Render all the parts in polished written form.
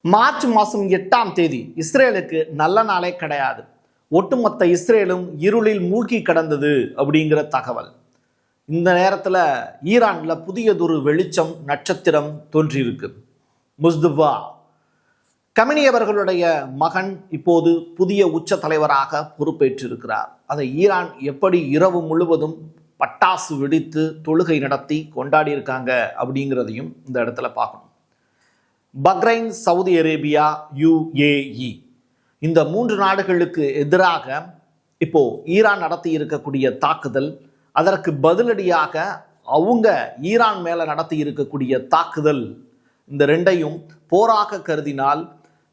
March மாதம் 8ஆம் தேதி இஸ்ரேலுக்கு நல்ல நாளே கிடையாது. ஒட்டுமொத்த இஸ்ரேலும் இருளில் மூழ்கி கிடந்தது அப்படிங்கிற தகவல். இந்த நேரத்தில் ஈரான்ல புதியதொரு வெளிச்சம் நட்சத்திரம் தோன்றியிருக்கு. முஸ்தபா கமினி அவர்களுடைய மகன் இப்போது புதிய உச்ச தலைவராக பொறுப்பேற்றிருக்கிறார். அதை ஈரான் எப்படி இரவு முழுவதும் பட்டாசு வெடித்து தொழுகை நடத்தி கொண்டாடி இருக்காங்க அப்படிங்கிறதையும் இந்த இடத்துல பார்க்கணும். பஹ்ரைன், சவுதி அரேபியா, UAE இந்த 3 நாடுகளுக்கு எதிராக இப்போ ஈரான் நடத்தி இருக்கக்கூடிய தாக்குதல், அதற்கு பதிலடியாக அவங்க ஈரான் மேல நடத்தி இருக்கக்கூடிய தாக்குதல், இந்த ரெண்டையும் போராக கருதினால்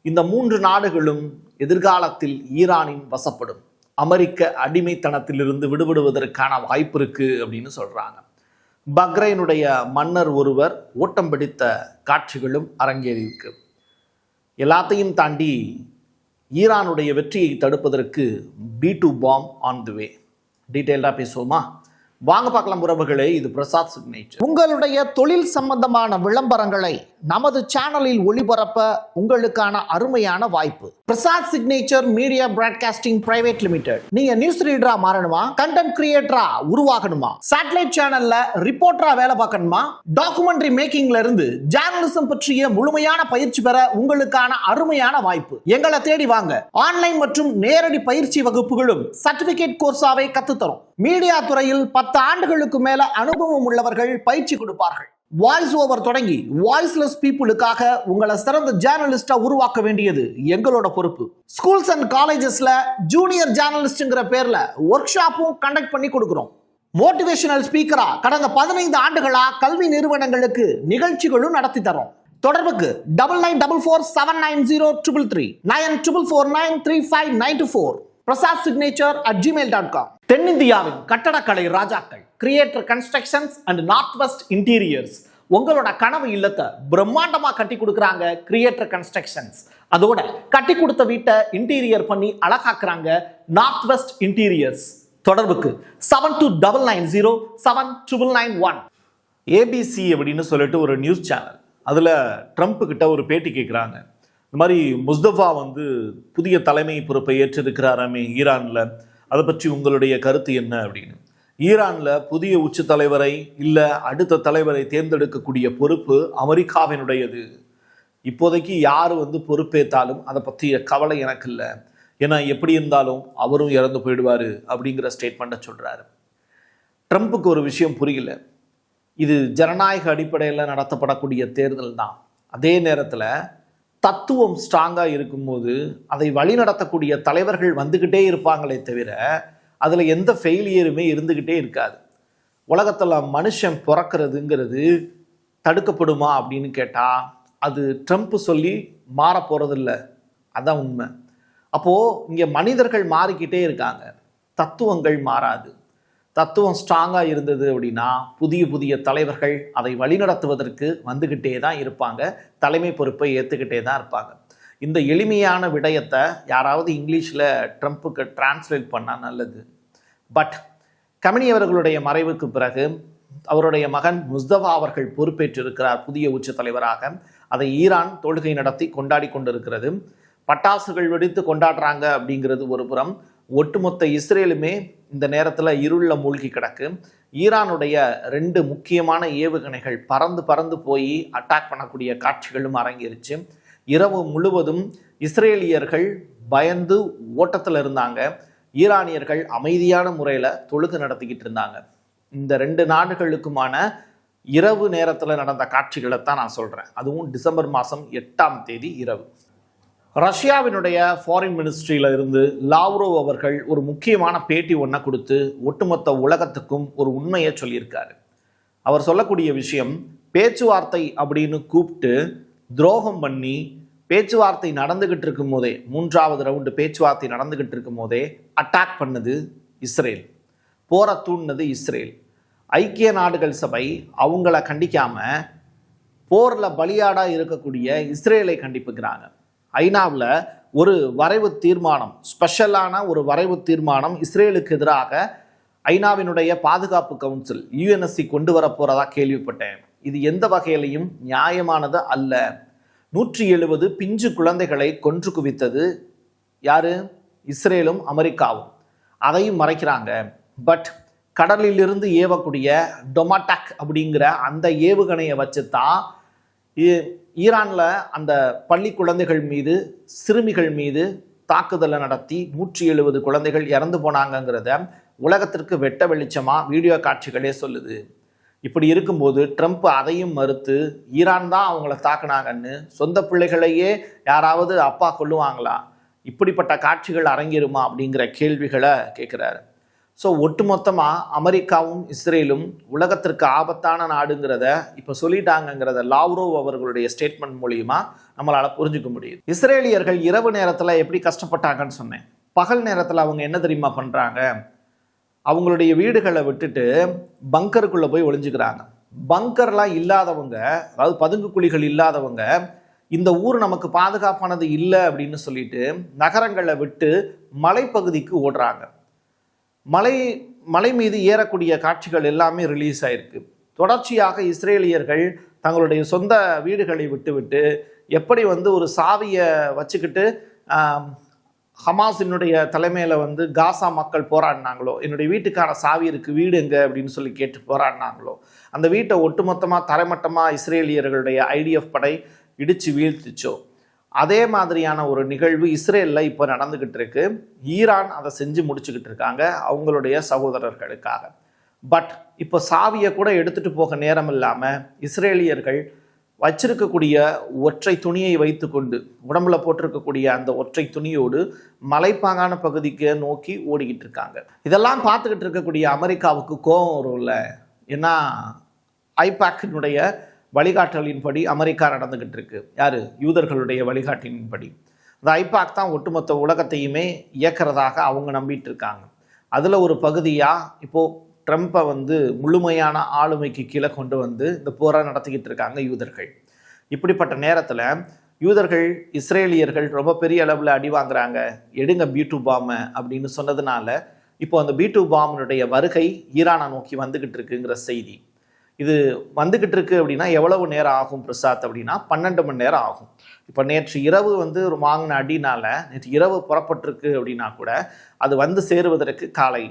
இந்த 3 நாடுகளும் எதிர்காலத்தில் ஈரானின் வசப்படும். அமெரிக்க அடிமைத்தனத்திலிருந்து விடுபடுவதற்கான வாய்ப்பு இருக்கு அப்படின்னு சொல்றாங்க. பஹ்ரைனுடைய மன்னர் ஒருவர் ஓட்டம் பிடித்த காட்சிகளும் அரங்கேறியிருக்கு. எல்லாத்தையும் தாண்டி ஈரானுடைய வெற்றியை தடுப்பதற்கு B2 பாம் ஆன் தி வே. டீட்டெயிலாக பேசுவோமா? வாங்க பார்க்கலாம் உறவுகளே. இது பிரசாத் சிக்னேச்சர். உங்களுடைய தொழில் சம்பந்தமான விளம்பரங்களை நமது சேனலில் ஒளிபரப்ப உங்களுக்கான அருமையான வாய்ப்பு. Prasad signature media broadcasting private limited. நீங்க நியூஸ் ரீடரா மாறணுமா, கண்டென்ட் கிரியேட்டரா உருவாகணுமா, சேட்டலைட் சேனல்ல ரிப்போர்ட்டரா வேலை பார்க்கணுமா, டாக்குமெண்ட்ரி மேக்கிங்ல இருந்து ஜேர்னலிசம் பற்றிய முழுமையான பயிற்சி பெற உங்களுக்கான அருமையான வாய்ப்பு. எங்களை தேடி வாங்க. ஆன்லைன் மற்றும் நேரடி பயிற்சி வகுப்புகளும் சர்டிபிகேட் கோர்ஸாவே கத்துத்தரும். மீடியா துறையில் 10 ஆண்டுகளுக்கு மேல அனுபவம் உள்ளவர்கள் பயிற்சி கொடுப்பார்கள். வாய்ஸ் ஓவர் தொடங்கி வாய்ஸ்லெஸ் பீப்புளுக்காக உங்களை சிறந்த ஜேர்னலிஸ்டா உருவாக்க வேண்டியது எங்களோட பொறுப்பு. ஸ்கூல்ஸ் அண்ட் காலேஜஸ்ல ஜூனியர் ஜேர்னலிஸ்ட்ங்கிற பேர்ல ஒர்க் ஷாப்பும் கண்டக்ட் பண்ணி கொடுக்கிறோம். மோட்டிவேஷனல் ஸ்பீக்கரா கடந்த 15 ஆண்டுகளா கல்வி நிறுவனங்களுக்கு நிகழ்ச்சிகளும் நடத்தி தரோம். தொடர்புக்கு 9944790333 94493594 prasadsignature@gmail.com. தென்னிந்தியாவின் கட்டடக்கலை ராஜாக்கள் creator constructions and north west interiors. உங்களோட கனவு இல்லத்தை பிரம்மாண்டமா கட்டி கொடுக்குறாங்க கிரியேட்டர் கன்ஸ்ட்ரக்ஷன்ஸ். அதோட கட்டி கொடுத்த வீட்டை இன்டீரியர் பண்ணி அழகாக்குறாங்க நார்த் வெஸ்ட் இன்டீரியர்ஸ். தொடர்புக்கு 7290799991. ABC அப்படின்னு சொல்லிட்டு ஒரு நியூஸ் சேனல், அதுல ட்ரம்ப் கிட்ட ஒரு பேட்டி கேட்குறாங்க. இந்த மாதிரி முஸ்தபா புதிய தலைமை பொறுப்பை ஏற்றிருக்கிறாராமே ஈரான்ல, அதை பற்றி உங்களுடைய கருத்து என்ன அப்படின்னு. ஈரான்ல புதிய உச்ச தலைவரை இல்ல அடுத்த தலைவரை தேர்ந்தெடுக்கக்கூடிய பொறுப்பு அமெரிக்காவினுடையது. இப்போதைக்கு யார் பொறுப்பேற்றாலும் அதை பற்றிய கவலை எனக்கு இல்லை, ஏன்னா எப்படி இருந்தாலும் அவரும் இறந்து போயிடுவாரு அப்படிங்கிற ஸ்டேட்மெண்ட்டை சொல்றாரு. ட்ரம்ப்புக்கு ஒரு விஷயம் புரியல. இது ஜனநாயக அடிப்படையில் நடத்தப்படக்கூடிய தேர்தல் தான். அதே நேரத்தில் தத்துவம் ஸ்ட்ராங்காக இருக்கும்போது அதை வழிநடத்தக்கூடிய தலைவர்கள் வந்துக்கிட்டே இருப்பாங்களே தவிர அதில் எந்த ஃபெயிலியருமே இருந்துக்கிட்டே இருக்காது. உலகத்தில் மனுஷன் பிறக்கிறதுங்கிறது தடுக்கப்படுமா அப்படின்னு கேட்டால் அது ட்ரம்ப் சொல்லி மாற போகிறதில்ல. அதான் உண்மை. அப்போது இங்கே மனிதர்கள் மாறிக்கிட்டே இருக்காங்க, தத்துவங்கள் மாறாது. தத்துவம் ஸ்ட்ராங்காக இருந்தது அப்படின்னா புதிய புதிய தலைவர்கள் அதை வழிநடத்துவதற்கு வந்துக்கிட்டே தான் இருப்பாங்க, தலைமை பொறுப்பை ஏற்றுக்கிட்டே தான் இருப்பாங்க. இந்த எளிமையான விடயத்தை யாராவது இங்கிலீஷில் ட்ரம்ப்புக்கு டிரான்ஸ்லேட் பண்ணால் நல்லது. பட் கமினி அவர்களுடைய மறைவுக்கு பிறகு அவருடைய மகன் முஸ்தபா அவர்கள் பொறுப்பேற்றிருக்கிறார் புதிய உச்ச தலைவராக. அதை ஈரான் தொழுகை நடத்தி கொண்டாடி கொண்டிருக்கிறது. பட்டாசுகள் வெடித்து கொண்டாடுறாங்க அப்படிங்கிறது ஒரு புறம். ஒட்டுமொத்த இஸ்ரேலுமே இந்த நேரத்தில் இருளில் மூழ்கி கிடக்கு. ஈரானுடைய 2 முக்கியமான ஏவுகணைகள் பறந்து பறந்து போய் அட்டாக் பண்ணக்கூடிய காட்சிகளும் அரங்கேறிச்சு. இரவு முழுவதும் இஸ்ரேலியர்கள் பயந்து ஓட்டத்தில் இருந்தாங்க, ஈரானியர்கள் அமைதியான முறையில் தொழுகை நடத்திக்கிட்டு இருந்தாங்க. இந்த 2 நாடுகளுக்குமான இரவு நேரத்தில் நடந்த காட்சிகளை தான் நான் சொல்கிறேன். அதுவும் டிசம்பர் மாதம் 8ஆம் தேதி இரவு. ரஷ்யாவினுடைய ஃபாரின் மினிஸ்ட்ரியில இருந்து லாவ்ரோவ் அவர்கள் ஒரு முக்கியமான பேட்டி ஒன்றை கொடுத்து ஒட்டுமொத்த உலகத்துக்கும் ஒரு உண்மையை சொல்லியிருக்காரு. அவர் சொல்லக்கூடிய விஷயம், பேச்சுவார்த்தை அப்படின்னு கூப்பிட்டு துரோகம் பண்ணி பேச்சுவார்த்தை நடந்துகிட்டு இருக்கும் போதே, 3வது ரவுண்டு பேச்சுவார்த்தை நடந்துகிட்டு இருக்கும் போதே அட்டாக் பண்ணது இஸ்ரேல், போரை தூண்டினது இஸ்ரேல். ஐக்கிய நாடுகள் சபை அவங்கள கண்டிக்காம போரில் பலியாடாக இருக்கக்கூடிய இஸ்ரேலை கண்டிப்புக்கிறாங்க. ஐநாவில் ஒரு வரைவு தீர்மானம், ஸ்பெஷலான ஒரு வரைவு தீர்மானம் இஸ்ரேலுக்கு எதிராக ஐநாவினுடைய பாதுகாப்பு கவுன்சில் UNSC கொண்டு வர போறதா கேள்விப்பட்டேன். இது எந்த வகையிலையும் நியாயமானது அல்ல. 170 பிஞ்சு குழந்தைகளை கொன்று குவித்தது யாரு? இஸ்ரேலும் அமெரிக்காவும். அதையும் மறைக்கிறாங்க. பட் கடலிலிருந்து ஏவக்கூடிய டொமாட்டாக் அப்படிங்கிற அந்த ஏவுகணையை வச்சு தான் ஈரானில் அந்த பள்ளி குழந்தைகள் மீது, சிறுமிகள் மீது தாக்குதலை நடத்தி 170 குழந்தைகள் இறந்து போனாங்கங்கிறத உலகத்திற்கு வெட்ட வெளிச்சமாக வீடியோ காட்சிகளே சொல்லுது. இப்படி இருக்கும்போது ட்ரம்ப் அதையும் மறுத்து ஈரான் தான் அவங்கள தாக்குனாங்கன்னு சொந்த பிள்ளைகளையே யாராவது அப்பா கொல்லுவாங்களா, இப்படிப்பட்ட காட்சிகள் அரங்கேறுமா அப்படிங்கிற கேள்விகளை கேட்குறாரு. ஸோ ஒட்டுமொத்தமாக அமெரிக்காவும் இஸ்ரேலும் உலகத்திற்கு ஆபத்தான நாடுங்கிறத இப்போ சொல்லிட்டாங்கங்கிறத லாவ்ரோவ் அவர்களுடைய ஸ்டேட்மெண்ட் மூலியமா நம்மளால் புரிஞ்சுக்க முடியுது. இஸ்ரேலியர்கள் இரவு நேரத்தில் எப்படி கஷ்டப்பட்டாங்கன்னு சொன்னேன். பகல் நேரத்தில் அவங்க என்ன தெரியுமா பண்ணுறாங்க? அவங்களுடைய வீடுகளை விட்டுட்டு பங்கருக்குள்ளே போய் ஒளிஞ்சுக்கிறாங்க. பங்கர்லாம் இல்லாதவங்க, அதாவது பதுங்கு குழிகள் இல்லாதவங்க, இந்த ஊர் நமக்கு பாதுகாப்பானது இல்லை அப்படின்னு சொல்லிட்டு நகரங்களை விட்டு மலைப்பகுதிக்கு ஓடுறாங்க. மலை மீது ஏறக்கூடிய காட்சிகள் எல்லாமே ரிலீஸ் ஆயிருக்கு. தொடர்ச்சியாக இஸ்ரேலியர்கள் தங்களுடைய சொந்த வீடுகளை விட்டுவிட்டு எப்படி ஒரு சாவியை வச்சுக்கிட்டு ஹமாஸினுடைய தலைமையில் காசா மக்கள் போராடினாங்களோ, என்னுடைய வீட்டுக்கான சாவி இருக்குது, வீடு எங்கே அப்படின்னு சொல்லி கேட்டு போராடினாங்களோ, அந்த வீட்டை ஒட்டுமொத்தமாக தரைமட்டமாக இஸ்ரேலியர்களுடைய ஐடிஎஃப் படை இடித்து வீழ்த்துச்சோ, அதே மாதிரியான ஒரு நிகழ்வு இஸ்ரேலில் இப்போ நடந்துக்கிட்டு இருக்கு. ஈரான் அதை செஞ்சு முடிச்சுக்கிட்டு இருக்காங்க அவங்களுடைய சகோதரர்களுக்காக. பட் இப்போ சாவியை கூட எடுத்துகிட்டு போக நேரம் இல்லாமல் இஸ்ரேலியர்கள் வச்சிருக்கக்கூடிய ஒற்றை துணியை வைத்து கொண்டு, உடம்புல போட்டிருக்கக்கூடிய அந்த ஒற்றை துணியோடு மலைப்பாங்கான பகுதிக்கு நோக்கி ஓடிக்கிட்டு இருக்காங்க. இதெல்லாம் பார்த்துக்கிட்டு இருக்கக்கூடிய அமெரிக்காவுக்கு கோபம் வரும்ல. ஏன்னா ஐபாக்கினுடைய வழிகாட்டலின்படி அமெரிக்கா நடந்துக்கிட்டு இருக்கு. யார்? யூதர்களுடைய வழிகாட்டின்படி. அந்த ஐபாக் தான் ஒட்டுமொத்த உலகத்தையுமே இயக்கிறதாக அவங்க நம்பிட்டு இருக்காங்க. அதில் ஒரு பகுதியாக இப்போது ட்ரம்ப்பை முழுமையான ஆளுமைக்கு கீழே கொண்டு இந்த போரை நடத்திக்கிட்டு இருக்காங்க யூதர்கள். இப்படிப்பட்ட நேரத்தில் யூதர்கள் இஸ்ரேலியர்கள் ரொம்ப பெரிய அளவில் அடி வாங்குறாங்க. எடுங்க B2 பாம்பை அப்படின்னு சொன்னதுனால இப்போ அந்த B2 பாம்பினுடைய வருகை ஈரானை நோக்கி வந்துக்கிட்டு இருக்குங்கிற செய்தி. இது வந்துக்கிட்டு இருக்கு அப்படின்னா எவ்வளவு நேரம் ஆகும் பிரசாத் அப்படின்னா 12 மணி நேரம் ஆகும். இப்போ நேற்று இரவு வாங்கின அடினால நேற்று இரவு புறப்பட்டிருக்கு அப்படின்னா கூட அது சேருவதற்கு காலை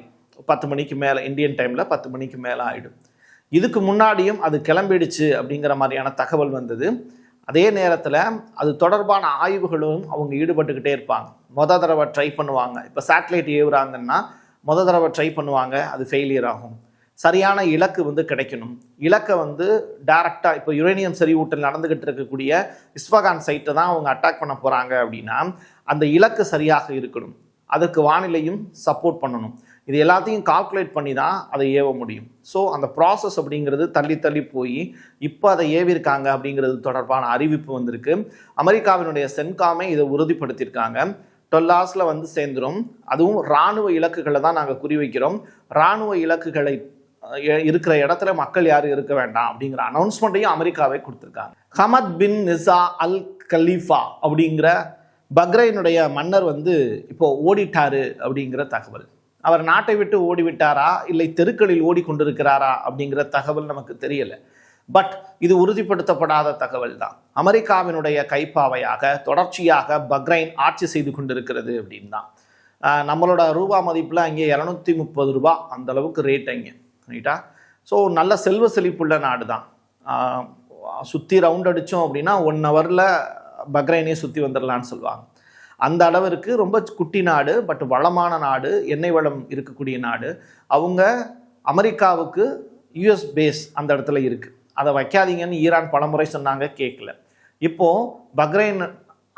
10 மணிக்கு மேலே, இந்தியன் டைமில் 10 மணிக்கு மேலே ஆகிடும். இதுக்கு முன்னாடியும் அது கிளம்பிடுச்சு அப்படிங்கிற மாதிரியான தகவல் வந்தது. அதே நேரத்தில் அது தொடர்பான ஆய்வுகளும் அவங்க ஈடுபட்டுக்கிட்டே இருப்பாங்க. தடவை ட்ரை பண்ணுவாங்க. இப்போ சேட்டலைட் ஏவுறாங்கன்னா தடவை ட்ரை பண்ணுவாங்க, அது ஃபெயிலியர் ஆகும். சரியான இலக்கு கிடைக்கணும். இலக்கை டைரக்டாக இப்போ யுரேனியம் செறிவூட்டல் நடந்துக்கிட்டு இருக்கக்கூடிய இஸ்ஃபகான் சைட்டை தான் அவங்க அட்டாக் பண்ண போகிறாங்க அப்படின்னா அந்த இலக்கு சரியாக இருக்கணும். அதுக்கு வானிலையும் சப்போர்ட் பண்ணணும். இது எல்லாத்தையும் கால்குலேட் பண்ணி தான் அதை ஏவ முடியும். ஸோ அந்த ப்ராசஸ் அப்படிங்கிறது தள்ளி போய் இப்போ அதை ஏவிருக்காங்க அப்படிங்கிறது தொடர்பான அறிவிப்பு வந்திருக்கு. அமெரிக்காவினுடைய சென்காமே இதை உறுதிப்படுத்தியிருக்காங்க. 12 ஹவர்ஸில் சேர்ந்துடும். அதுவும் இராணுவ இலக்குகளை தான் நாங்கள் குறிவைக்கிறோம். இராணுவ இலக்குகளை இருக்கிற இடத்துல மக்கள் யாரும் இருக்க வேண்டாம் அப்படிங்கிற அனௌன்ஸ்மெண்ட்டையும் அமெரிக்காவை கொடுத்துருக்காங்க. ஹமத் பின் நிசா அல் கலீஃபா அப்படிங்கிற பக்ரைனுடைய மன்னர் இப்போ ஓடிட்டாரு அப்படிங்கிற தகவல். அவர் நாட்டை விட்டு ஓடிவிட்டாரா இல்லை தெருக்களில் ஓடிக்கொண்டிருக்கிறாரா அப்படிங்கிற தகவல் நமக்கு தெரியலை. பட் இது உறுதிப்படுத்தப்படாத தகவல் தான். அமெரிக்காவினுடைய கைப்பாவையாக தொடர்ச்சியாக பக்ரைன் ஆட்சி செய்து கொண்டிருக்கிறது அப்படின்னு தான். நம்மளோட ரூபா மதிப்பில் அங்கே 730 ரூபா அந்த அளவுக்கு ரேட் அங்கே, ரைட்டா? ஸோ நல்ல செல்வ செழிப்புள்ள நாடு தான். சுற்றி ரவுண்ட் அடித்தோம் அப்படின்னா 1 ஹவரில் பக்ரைனே சுற்றி வந்துடலான்னு சொல்லுவாங்க. அந்த அளவிற்கு ரொம்ப குட்டி நாடு, பட் வளமான நாடு, எண்ணெய் வளம் இருக்கக்கூடிய நாடு. அவங்க அமெரிக்காவுக்கு யூஎஸ் பேஸ் அந்த இடத்துல இருக்குது. அதை வைக்காதீங்கன்னு ஈரான் பலமுறை சொன்னாங்க, கேட்கல. இப்போது பக்ரைன்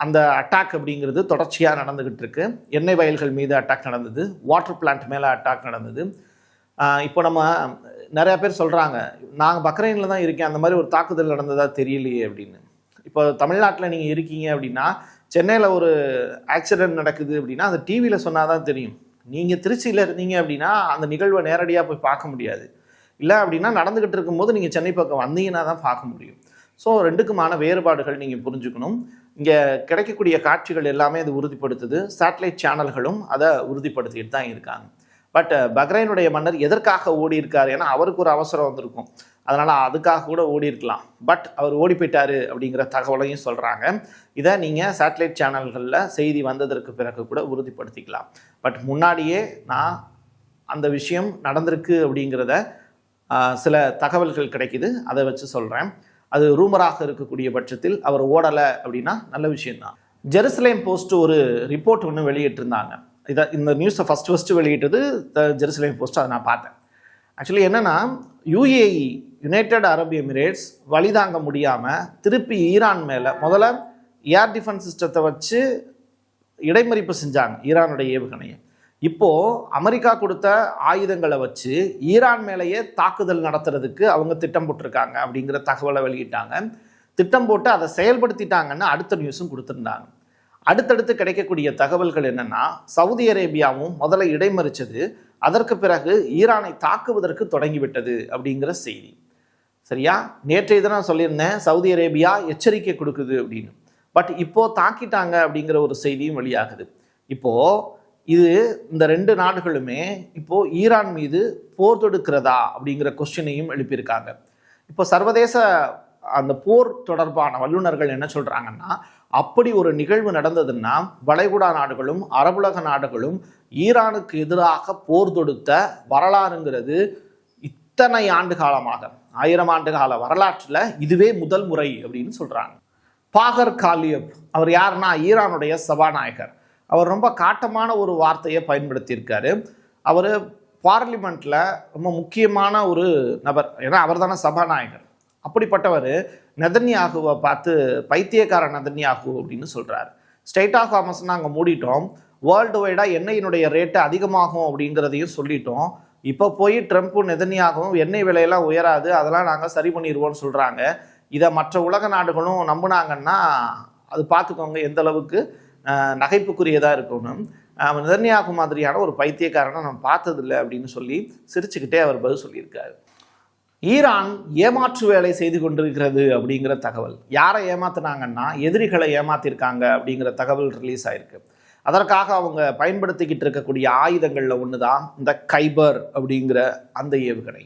அந்த அட்டாக் அப்படிங்கிறது தொடர்ச்சியாக நடந்துக்கிட்டு இருக்கு. எண்ணெய் வயல்கள் மீது அட்டாக் நடந்தது, வாட்டர் பிளான்ட் மேலே அட்டாக் நடந்தது. இப்போ நம்ம நிறையா பேர் சொல்கிறாங்க, நாங்கள் பக்ரைனில் தான் இருக்கேன், அந்த மாதிரி ஒரு தாக்குதல் நடந்ததாக தெரியலையே அப்படின்னு. இப்போ தமிழ்நாட்டில் நீங்கள் இருக்கீங்க அப்படின்னா, சென்னையில் ஒரு ஆக்சிடென்ட் நடக்குது அப்படின்னா அது டிவியில் சொன்னால் தான் தெரியும். நீங்கள் திருச்சியில் இருந்தீங்க அப்படின்னா அந்த நிகழ்வை நேரடியாக போய் பார்க்க முடியாது. இல்லை அப்படின்னா நடந்துக்கிட்டு இருக்கும்போது நீங்கள் சென்னை பக்கம் வந்தீங்கன்னா தான் பார்க்க முடியும். ஸோ ரெண்டுக்குமான வேறுபாடுகள் நீங்கள் புரிஞ்சுக்கணும். இங்கே கிடைக்கக்கூடிய காட்சிகள் எல்லாமே அது உறுதிப்படுத்துது. சேட்டலைட் சேனல்களும் அதை உறுதிப்படுத்திட்டு தான் இருக்காங்க. பட் பக்ரைனுடைய மன்னர் எதற்காக ஓடி இருக்கார்? ஏன்னா அவருக்கு ஒரு அவசரம் வந்திருக்கும். அதனால் அதுக்காக கூட ஓடி இருக்கலாம். பட் அவர் ஓடி போயிட்டாரு அப்படிங்கிற தகவலையும் சொல்கிறாங்க. இதை நீங்கள் சேட்டலைட் சேனல்களில் செய்தி வந்ததற்கு பிறகு கூட உறுதிப்படுத்திக்கலாம். பட் முன்னாடியே நான் அந்த விஷயம் நடந்திருக்கு அப்படிங்கிறத சில தகவல்கள் கிடைக்குது, அதை வச்சு சொல்கிறேன். அது ரூமராக இருக்கக்கூடிய பட்சத்தில் அவர் ஓடலை அப்படின்னா நல்ல விஷயம்தான். ஜெருசலேம் போஸ்ட் ஒரு ரிப்போர்ட் ஒன்று வெளியிட்டிருந்தாங்க. இந்த நியூஸை ஃபஸ்ட்டு வெளியிட்டது ஜெருசலேம் போஸ்ட், அதை நான் பார்த்தேன். ஆக்சுவலி என்னென்னா, UAE யுனைடெட் அரபு எமிரேட்ஸ் வழி தாங்க முடியாமல் திருப்பி ஈரான் மேலே முதல்ல ஏர் டிஃபென்ஸ் சிஸ்டத்தை வச்சு இடைமறிப்பு செஞ்சாங்க ஈரானுடைய ஏவுகணையை. இப்போது அமெரிக்கா கொடுத்த ஆயுதங்களை வச்சு ஈரான் மேலேயே தாக்குதல் நடத்துறதுக்கு அவங்க திட்டம் போட்டிருக்காங்க அப்படிங்கிற தகவலை வெளியிட்டாங்க. திட்டம் போட்டு அதை செயல்படுத்திட்டாங்கன்னு அடுத்த நியூஸும் கொடுத்துருந்தாங்க. அடுத்தடுத்து கிடைக்கக்கூடிய தகவல்கள் என்னென்னா, சவுதி அரேபியாவும் முதல்ல இடைமறிச்சது, அதற்கு பிறகு ஈரானை தாக்குவதற்கு தொடங்கிவிட்டது அப்படிங்கிற செய்தி. சரியா? நேற்றைய தினம் சொல்லியிருந்தேன் சவுதி அரேபியா எச்சரிக்கை கொடுக்குது அப்படின்னு. பட் இப்போது தாக்கிட்டாங்க அப்படிங்கிற ஒரு செய்தியும் வெளியாகுது. இப்போது இது இந்த 2 நாடுகளுமே இப்போது ஈரான் மீது போர் தொடுக்கிறதா அப்படிங்கிற கொஸ்டினையும் எழுப்பியிருக்காங்க. இப்போ சர்வதேச அந்த போர் தொடர்பான வல்லுநர்கள் என்ன சொல்கிறாங்கன்னா, அப்படி ஒரு நிகழ்வு நடந்ததுன்னா வளைகுடா நாடுகளும் அரபுலக நாடுகளும் ஈரானுக்கு எதிராக போர் தொடுத்த வரலாறுங்கிறது இத்தனை ஆண்டு காலமாக 1000 ஆண்டு கால வரலாற்றில் இதுவே முதல் முறை அப்படின்னு சொல்கிறாங்க. பாகர் காலியப் அவர் யாருன்னா ஈரானுடைய சபாநாயகர். அவர் ரொம்ப காட்டமான ஒரு வார்த்தையை பயன்படுத்தியிருக்காரு. அவர் பார்லிமெண்ட்டில் ரொம்ப முக்கியமான ஒரு நபர், ஏன்னா அவர் தானே சபாநாயகர். அப்படிப்பட்டவர் நெதன்யாகுவை பார்த்து பைத்தியக்கார நெதன்யாகு அப்படின்னு சொல்கிறார். ஸ்ட்ரெயிட் ஆஃப் ஹார்மஸ் நாங்கள் மூடிட்டோம், வேர்ல்டு வைடாக எண்ணெயினுடைய ரேட்டு அதிகமாகும் அப்படிங்கிறதையும் சொல்லிட்டோம். இப்போ போய் ட்ரம்ப்பும் நெதன்யாகவும் எண்ணெய் விலையெல்லாம் உயராது, அதெல்லாம் நாங்கள் சரி பண்ணிடுவோம்னு சொல்கிறாங்க. இதை மற்ற உலக நாடுகளும் நம்பினாங்கன்னா அது பார்த்துக்கோங்க எந்த அளவுக்கு நகைப்புக்குரியதாக இருக்கணும். நெதன்யாகு மாதிரியான ஒரு பைத்தியக்காரனை நம்ம பார்த்ததில்லை அப்படின்னு சொல்லி சிரிச்சுக்கிட்டே அவர் பதில் சொல்லியிருக்காரு. ஈரான் ஏமாற்று வேலை செய்து கொண்டிருக்கிறது அப்படிங்கிற தகவல். யாரை ஏமாத்தினாங்கன்னா எதிரிகளை ஏமாத்திருக்காங்க அப்படிங்கிற தகவல் ரிலீஸ் ஆயிருக்கு. அதற்காக அவங்க பயன்படுத்திக்கிட்டு இருக்கக்கூடிய ஆயுதங்களில் ஒன்று தான் இந்த கைபர் அப்படிங்கிற அந்த ஏவுகணை.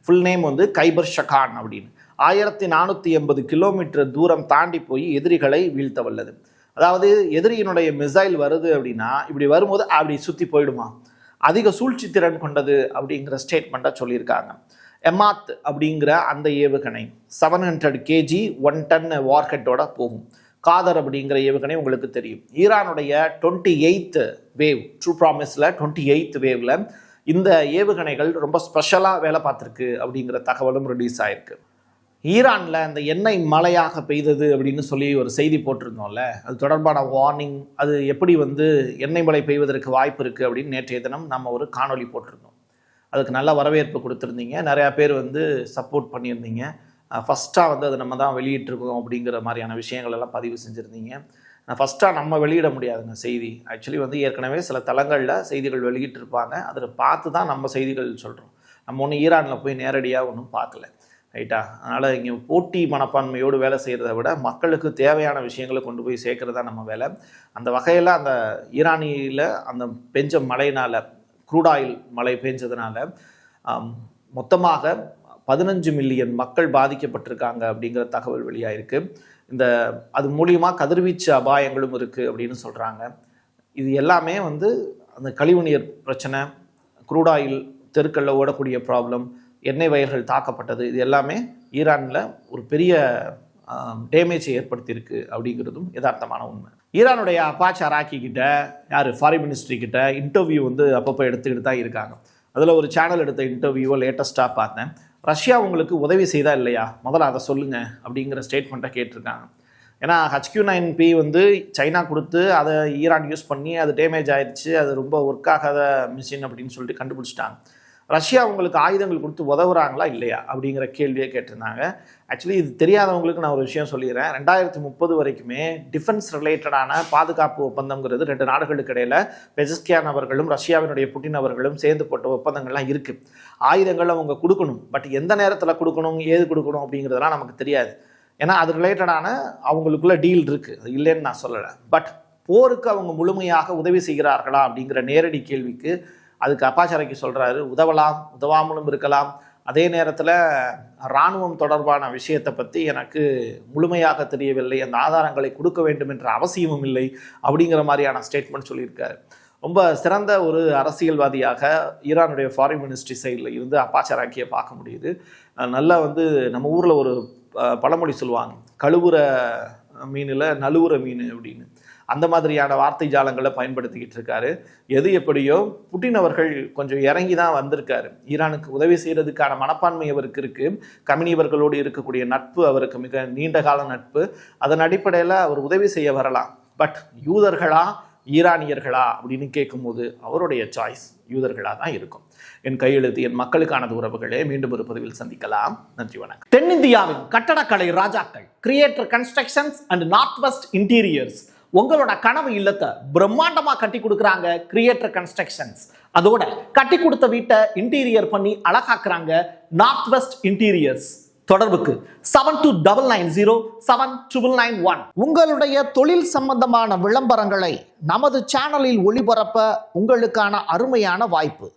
ஃபுல் நேம் வந்து கைபர் ஷகான் அப்படின்னு. 1480 கிலோமீட்டர் தூரம் தாண்டி போய் எதிரிகளை வீழ்த்த வல்லது. அதாவது எதிரியினுடைய மிசைல் வருது அப்படின்னா இப்படி வரும்போது அப்படி சுற்றி போயிடுமா, அதிக சூழ்ச்சி திறன் கொண்டது அப்படிங்கிற ஸ்டேட்மெண்ட்டாக சொல்லியிருக்காங்க. எமாத் அப்படிங்கிற அந்த ஏவுகணை 700 kg 1 டன் வார்ஹெட்டோட போகும். காதர் அப்படிங்கிற ஏவுகணை உங்களுக்கு தெரியும். ஈரானுடைய 28th வேவ், ட்ரூ ப்ராமிஸில் 28th வேவ்ல இந்த ஏவுகணைகள் ரொம்ப ஸ்பெஷலாக வேலை பார்த்துருக்கு அப்படிங்கிற தகவலும் ரிலீஸ் ஆயிருக்கு. ஈரானில் அந்த எண்ணெய் மழையாக பெய்தது அப்படின்னு சொல்லி ஒரு செய்தி போட்டிருந்தோம்ல, அது தொடர்பான வார்னிங், அது எப்படி எண்ணெய் மழை பெய்வதற்கு வாய்ப்பு இருக்குது அப்படின்னு நேற்றைய தினம் நம்ம ஒரு காணொலி போட்டிருந்தோம். அதுக்கு நல்ல வரவேற்பு கொடுத்துருந்தீங்க, நிறையா பேர் சப்போர்ட் பண்ணியிருந்தீங்க. ஃபஸ்ட்டாக அது நம்ம தான் வெளியிட்டிருக்கோம் அப்படிங்கிற மாதிரியான விஷயங்கள் எல்லாம் பதிவு செஞ்சுருந்தீங்க. ஃபஸ்ட்டாக நம்ம வெளியிட முடியாதுங்க செய்தி. ஆக்சுவலி ஏற்கனவே சில தளங்களில் செய்திகள் வெளியிட்டிருப்பாங்க, அதில் பார்த்து தான் நம்ம செய்திகள் சொல்கிறோம். நம்ம ஒன்றும் ஈரானில் போய் நேரடியாக ஒன்றும் பார்க்கல, ரைட்டா? அதனால் இங்கே போட்டி மனப்பான்மையோடு வேலை செய்கிறத விட மக்களுக்கு தேவையான விஷயங்களை கொண்டு போய் சேர்க்குறது தான் நம்ம வேலை. அந்த வகையில் அந்த ஈரானியில் அந்த பெஞ்ச மழையினால், க்ரூட் ஆயில் மழை பெஞ்சதுனால மொத்தமாக 15 மில்லியன் மக்கள் பாதிக்கப்பட்டிருக்காங்க அப்படிங்கிற தகவல் வெளியாயிருக்கு. அது மூலியமாக கதிர்வீச்சு அபாயங்களும் இருக்குது அப்படின்னு சொல்கிறாங்க. இது எல்லாமே அந்த கழிவுநீர் பிரச்சனை, க்ரூட் ஆயில் தெருக்களில் ஓடக்கூடிய ப்ராப்ளம், எண்ணெய் வயல்கள் தாக்கப்பட்டது, இது எல்லாமே ஈரானில் ஒரு பெரிய டேமேஜை ஏற்படுத்தியிருக்கு அப்படிங்கிறதும் யதார்த்தமான உண்மை. ஈரானுடைய அப்பாச்சி அராக்கி கிட்ட ஃபாரின் மினிஸ்ட்ரி கிட்ட இன்டர்வியூ அப்பப்போ எடுத்துக்கிட்டு தான் இருக்காங்க. அதில் ஒரு சேனல் எடுத்த இன்டர்வியூவை லேட்டஸ்ட்டாக பார்த்தேன். ரஷ்யா உங்களுக்கு உதவி செய்தா இல்லையா, முதல்ல அதை சொல்லுங்கள் அப்படிங்கிற ஸ்டேட்மெண்ட்டை கேட்டிருக்காங்க. ஏன்னா HQ-9P சைனா கொடுத்து அதை ஈரான் யூஸ் பண்ணி அது டேமேஜ் ஆயிடுச்சு, அது ரொம்ப ஒர்க் ஆகாத மிஷின் அப்படின்னு சொல்லிட்டு கண்டுபிடிச்சிட்டாங்க. ரஷ்யா உங்களுக்கு ஆயுதங்கள் கொடுத்து உதவுறாங்களா இல்லையா அப்படிங்கிற கேள்வியை கேட்டிருந்தாங்க. ஆக்சுவலி இது தெரியாதவங்களுக்கு நான் ஒரு விஷயம் சொல்லிடுறேன். 2030 வரைக்குமே டிஃபென்ஸ் ரிலேட்டடான பாதுகாப்பு ஒப்பந்தங்கிறது 2 நாடுகளுக்கு இடையில் பெஜஸ்கியான் அவர்களும் ரஷ்யாவினுடைய புட்டின் அவர்களும் சேர்ந்து போட்ட ஒப்பந்தங்கள்லாம் இருக்குது. ஆயுதங்கள் அவங்க கொடுக்கணும், பட் எந்த நேரத்தில் கொடுக்கணும், ஏது கொடுக்கணும் அப்படிங்கிறதெல்லாம் நமக்கு தெரியாது. ஏன்னா அது ரிலேட்டடான அவங்களுக்குள்ள டீல் இருக்குது, அது இல்லைன்னு நான் சொல்லலை. பட் போருக்கு அவங்க முழுமையாக உதவி செய்கிறார்களா அப்படிங்கிற நேரடி கேள்விக்கு அதுக்கு அப்பாச்சி அராக்கி சொல்கிறாரு, உதவலாம், உதவாமலும் இருக்கலாம், அதே நேரத்தில் இராணுவம் தொடர்பான விஷயத்தை பற்றி எனக்கு முழுமையாக தெரியவில்லை, அந்த ஆதாரங்களை கொடுக்க வேண்டும் என்ற அவசியமும் இல்லை அப்படிங்கிற மாதிரியான ஸ்டேட்மெண்ட் சொல்லியிருக்காரு. ரொம்ப சிறந்த ஒரு அரசியல்வாதியாக ஈரானுடைய ஃபாரின் மினிஸ்ட்ரி சைடில் இருந்து அப்பாஸ் அராக்சியை பார்க்க முடியுது. நல்லா நம்ம ஊரில் ஒரு பழமொழி சொல்லுவாங்க, கழுவுற மீனில் நழுவுற மீன் அப்படின்னு. அந்த மாதிரியான வார்த்தை ஜாலங்களை பயன்படுத்திக்கிட்டு இருக்காரு. எது எப்படியோ புட்டின் அவர்கள் கொஞ்சம் இறங்கி தான் வந்திருக்காரு. ஈரானுக்கு உதவி செய்கிறதுக்கான மனப்பான்மை அவருக்கு இருக்குது. கம்யூனிவர்களோடு இருக்கக்கூடிய நட்பு அவருக்கு மிக நீண்ட கால நட்பு. அதன் அடிப்படையில் அவர் உதவி செய்ய வரலாம். பட் யூதர்களா ஈரானியர்களா அப்படின்னு கேட்கும்போது அவருடைய சாய்ஸ் யூதர்களாக தான் இருக்கும். என் கையெழுத்து என் மக்களுக்கானது உறவுகளே. மீண்டும் ஒரு பதிவில் சந்திக்கலாம். நன்றி, வணக்கம். தென்னிந்தியாவின் கட்டடக்கலை ராஜாக்கள் creator constructions and north west interiors உங்களோட கனவு இல்லத்தை பிரம்மாண்டமா கட்டி கொடுக்குறாங்க கிரியேட்டர் கன்ஸ்ட்ரக்ஷன்ஸ். அதோட கட்டி கொடுத்த வீட்டை இன்டீரியர் பண்ணி அழகாக்குறாங்க நார்த் வெஸ்ட் இன்டீரியர்ஸ். தொடர்புக்கு 72907991. உங்களுடைய தொழில் சம்பந்தமான விளம்பரங்களை நமது சேனலில் ஒளிபரப்ப உங்களுக்கான அருமையான வாய்ப்பு.